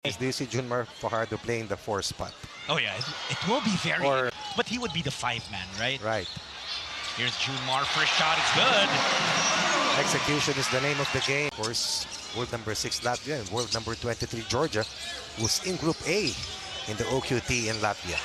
Do you see Junmar Fajardo playing the 4 spot? Oh yeah, it will be very, but he would be the 5-man, right? Right. Here's Junmar, first shot, it's good. Execution is the name of the game. Of course, world number 6 Latvia and world number 23 Georgia, who's in Group A in the OQT in Latvia.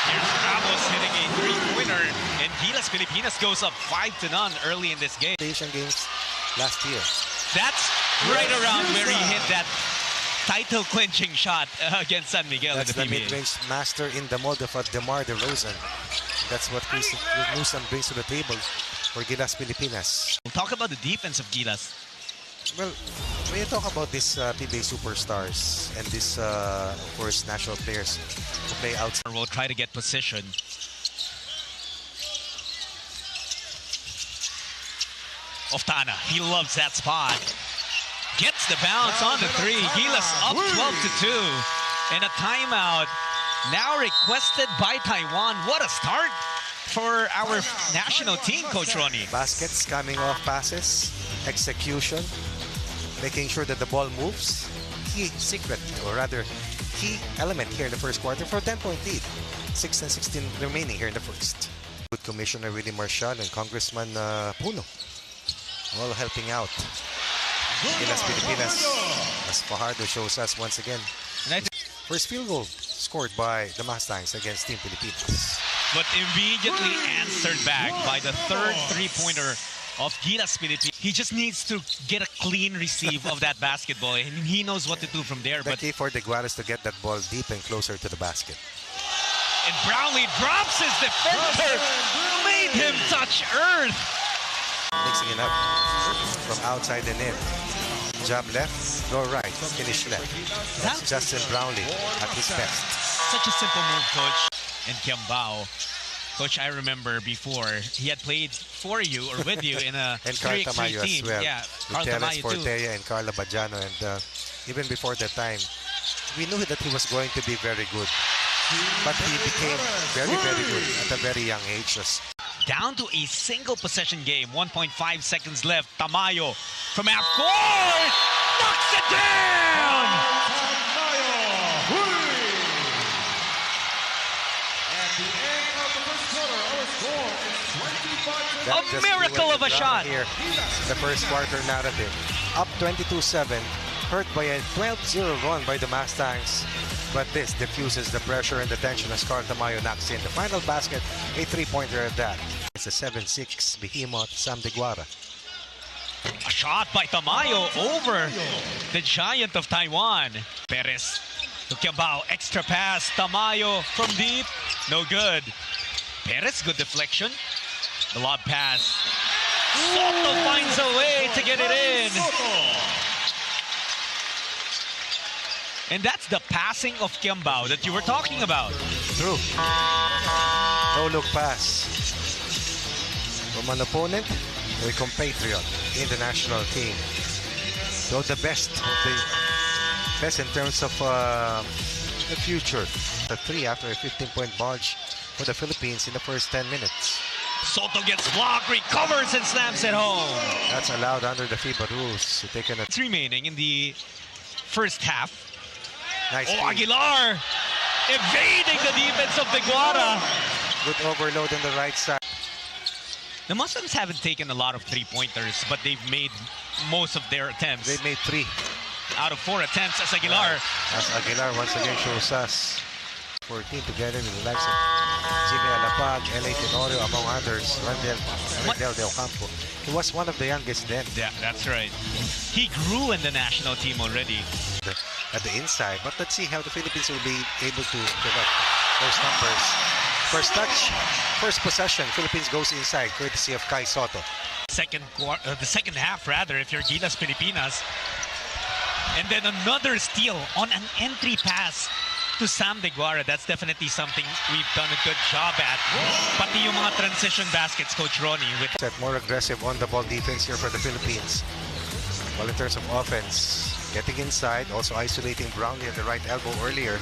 Here's Ramos hitting a 3-pointer, and Gilas Pilipinas goes up 5-0 early in this game. Asian Games last year. That's right around where he hit that title-clinching shot against San Miguel. That's in the the mid-range master in the mold of DeMar DeRozan. That's what Chris Newsom brings to the table for Gilas Pilipinas. We'll talk about the defense of Gilas. Well, when you talk about these FIBA superstars and these, of course, national players who play outside. We'll try to get position. Oftana, he loves that spot. Gets the bounce on the 3. Gilas up 12-2. And a timeout now requested by Taiwan. What a start for our national team, Coach Ronnie. Baskets coming off passes, execution, making sure that the ball moves. Key secret, or rather, key element here in the first quarter for a 10-point lead. 6-16 remaining here in the first. Good Commissioner Willie Marshall and Congressman Puno, all helping out. Gilas Pilipinas, as Fajardo shows us once again. First field goal scored by the Mustangs against Team Pilipinas. But immediately answered back by the third 3-pointer of Gilas Pilipinas. He just needs to get a clean receive of that basketball, and he knows what to do from there. The key for the Guaras to get that ball deep and closer to the basket. And Brownlee drops his defender, made him touch earth. Mixing it up from outside and in. Jab left, go right, finish left. That's Justin Brownlee at his best. Such a simple move, Coach. And Kiambao. Coach, I remember before, he had played for you or with you in a and Carl Tamayo team. As well. Yeah, Carl Terence Tamayo too. Fortea and Carla Bajano. And even before that time, we knew that he was going to be very good. But he became very, very good at a very young age. Down to a single possession game, 1.5 seconds left. Tamayo from half court, knocks it down! A miracle of a shot! Here, the first quarter narrative. Up 22-7, hurt by a 12-0 run by the Mustangs. But this diffuses the pressure and the tension as Carl Tamayo knocks in the final basket, a 3-pointer at that. It's a 7-6 behemoth, Sam de Guara. A shot by Tamayo over the giant of Taiwan. Perez to Kiambao, extra pass. Tamayo from deep, no good. Perez, good deflection. The lob pass. Soto finds a way to get it in. And that's the passing of Kiambao that you were talking about. True. No-look pass from an opponent or a compatriot in the national team. So the best in terms of the future. The 3 after a 15-point barge for the Philippines in the first 10 minutes. Soto gets blocked, recovers and slams it home. That's allowed under the FIBA rules. So taken It's remaining in the first half. Nice Aguilar evading the defense of the Guara. Good overload on the right side. The Muslims haven't taken a lot of 3-pointers, but they've made most of their attempts. They made 3 out of 4 attempts as Aguilar. As Aguilar once again shows us. 14 together with the likes of Jimmy Alapag, L.A. Tenorio, among others. Randel Del Campo. He was one of the youngest then. Yeah, that's right. He grew in the national team already. At the inside, but let's see how the Philippines will be able to put up those numbers. First touch, first possession, Philippines goes inside, courtesy of Kai Soto. The second half, rather, if you're Gilas Pilipinas. And then another steal on an entry pass to Sam de Guara. That's definitely something we've done a good job at. Pati yung mga transition baskets, Coach Ronnie. With more aggressive on-the-ball defense here for the Philippines. Well, in terms of offense, getting inside, also isolating Brownlee at the right elbow earlier.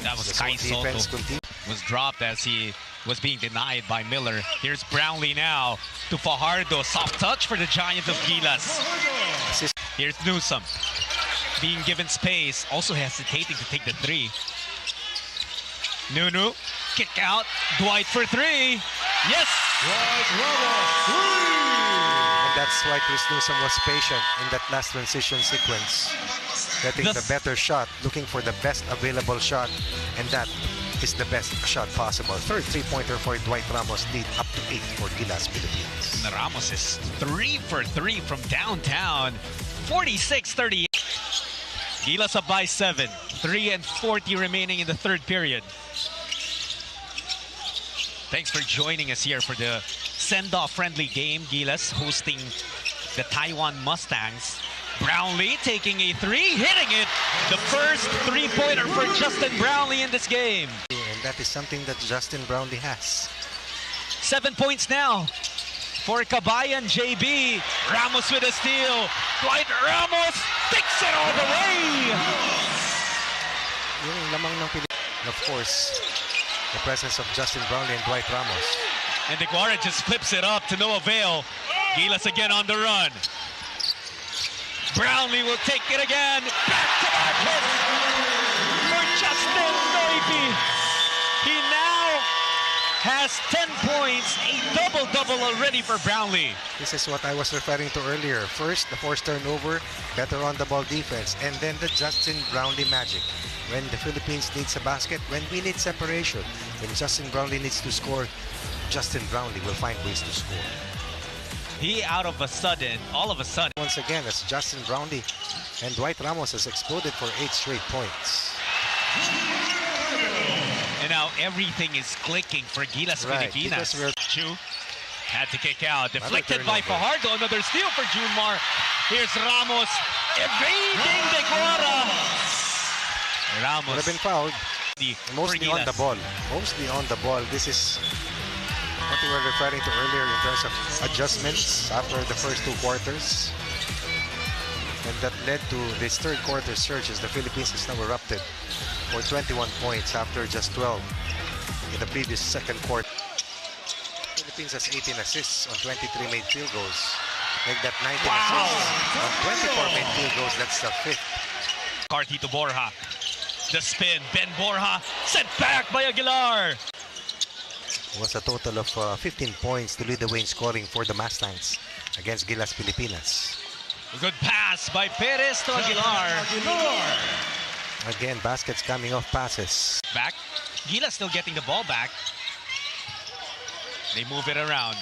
That was Kai Soto. Was dropped as he was being denied by Miller. Here's Brownlee now to Fajardo. Soft touch for the giant of Gilas. Here's Newsom. Being given space, also hesitating to take the three. Nunu, kick out. Dwight for three. Yes! And that's why Chris Newsom was patient in that last transition sequence. Getting the better shot, looking for the best available shot, and that is the best shot possible. Third three-pointer for Dwight Ramos, lead up to 8 for Gilas Pilipinas. Ramos is 3 for 3 from downtown. 46-38. Gilas up by 7. 3:40 remaining in the third period. Thanks for joining us here for the send-off friendly game. Gilas hosting the Taiwan Mustangs. Brownlee taking a three, hitting it. The first three-pointer for Justin Brownlee in this game. And that is something that Justin Brownlee has. 7 points now for Kabayan JB. Ramos with a steal. Dwight Ramos takes it all the way. Yung lamang ng Pilipinas. Of course, the presence of Justin Brownlee and Dwight Ramos. And Deguara just flips it up to no avail. Gilas again on the run. Brownlee will take it again. Back-to-back hit for Justin Noivy. He now has 10 points, a double-double already for Brownlee. This is what I was referring to earlier. First, the forced turnover, better on-the-ball defense, and then the Justin Brownlee magic. When the Philippines needs a basket, when we need separation, when Justin Brownlee needs to score, Justin Brownlee will find ways to score. He all of a sudden, Once again, as Justin Brownlee and Dwight Ramos has exploded for 8 straight points. And now everything is clicking for Gilas Pilipinas. Chu had to kick out. Deflected by Fajardo. Another steal for Junmar. Here's Ramos evading Deguara. Ramos Would have been fouled. Mostly on the ball. Mostly on the ball. This is what we were referring to earlier in terms of adjustments after the first 2 quarters. And that led to this third quarter surge as the Philippines has now erupted for 21 points after just 12 in the previous second quarter. Philippines has 18 assists on 23 made field goals. Make that 19 assists on 24 made field goals. That's the 5th. Carty to Borja. The spin. Ben Borja sent back by Aguilar. It was a total of 15 points to lead the way in scoring for the Mustangs against Gilas Pilipinas. A good pass by Perez to Aguilar. Again, baskets coming off passes. Back. Gilas still getting the ball back. They move it around.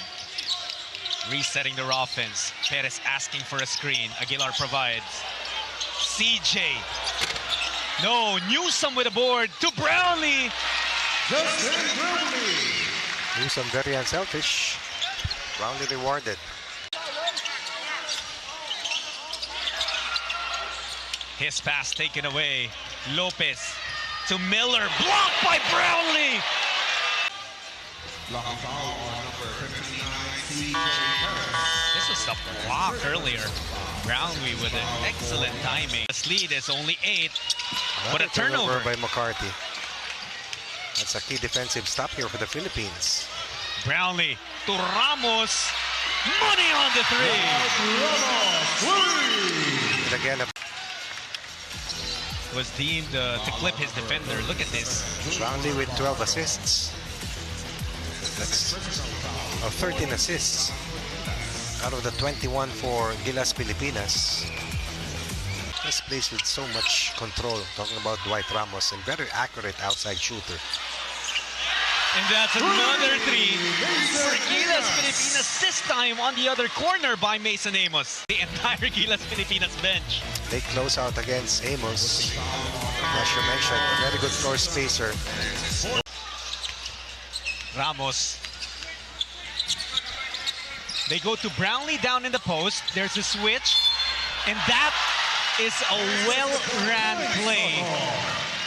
Resetting their offense. Perez asking for a screen. Aguilar provides. CJ. No, Newsom with a board to Brownlee. Justin Brownlee. Newsom very unselfish. Brownlee rewarded. His pass taken away. Lopez to Miller. Blocked by Brownlee. Blocking foul on number 59, CJ. This was a block earlier. Brownlee with an excellent timing. This lead is only 8. But a turnover by McCarthy. That's a key defensive stop here for the Philippines. Brownlee to Ramos. Money on the three. And again, Was deemed to clip his defender. Look at this. Brownlee with 12 assists. That's 13 assists out of the 21 for Gilas Pilipinas. This plays with so much control. Talking about Dwight Ramos and very accurate outside shooter. And that's another three for Gilas Pilipinas, this time on the other corner by Mason Amos. The entire Gilas Pilipinas bench. They close out against Amos. As you mentioned, a very good floor spacer. Ramos. They go to Brownlee down in the post. There's a switch. And that is a well-ran play.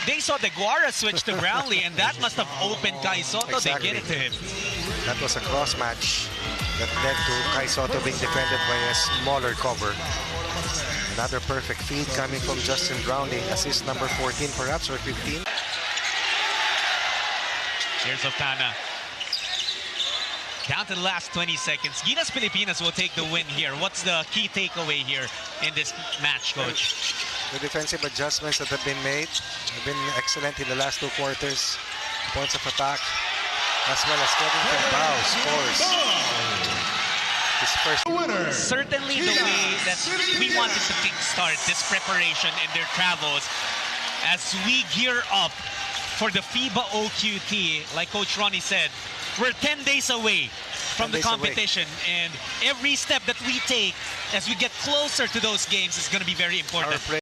They saw Deguara switch to Brownlee, and that must have opened Kai Soto. Exactly. They get it to him. That was a cross match that led to Kai Soto being defended by a smaller cover. Another perfect feed coming from Justin Brownlee. Assist number 14 perhaps, or 15. Here's Octana. Down to the last 20 seconds. Gilas Pilipinas will take the win here. What's the key takeaway here in this match, Coach? The defensive adjustments that have been made have been excellent in the last 2 quarters. Points of attack, as well as Kevin Cabao scores his first. Certainly the way that we wanted to kickstart this preparation and their travels as we gear up for the FIBA OQT. Like Coach Ronnie said, we're 10 days away from the competition, and every step that we take as we get closer to those games is going to be very important.